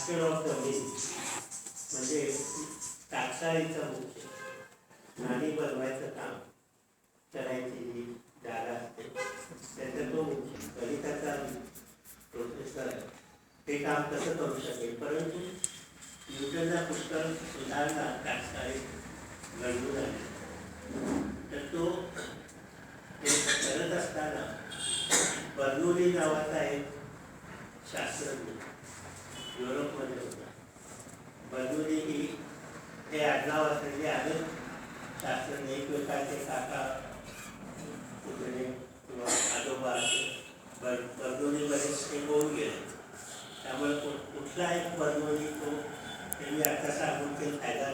Master of the mills म्हणजे टाकसाळीचा मुख्य नाणी बनवायचं काम करायची जी जागा असते त्याचा तो मुख्य गणिताचा प्रोफेसर ते काम कसं करू शकेल. परंतु न्यूटनचा पुष्कळ सुधारणा टाकसाळी घडून आली. तर तो करत असताना बर्नौली नावाचा एक शास्त्रज्ञ युरोपमध्ये होता. बर्नौली ही हे आडनाव असलेले अनेक शास्त्रज्ञ एकमेकांचे काका पुतणे किंवा आजोबा बर्नौलीमध्येच ते होऊन गेले. त्यामुळे कुठला एक बर्नौली तो त्यांनी आता सांगून ते फायदा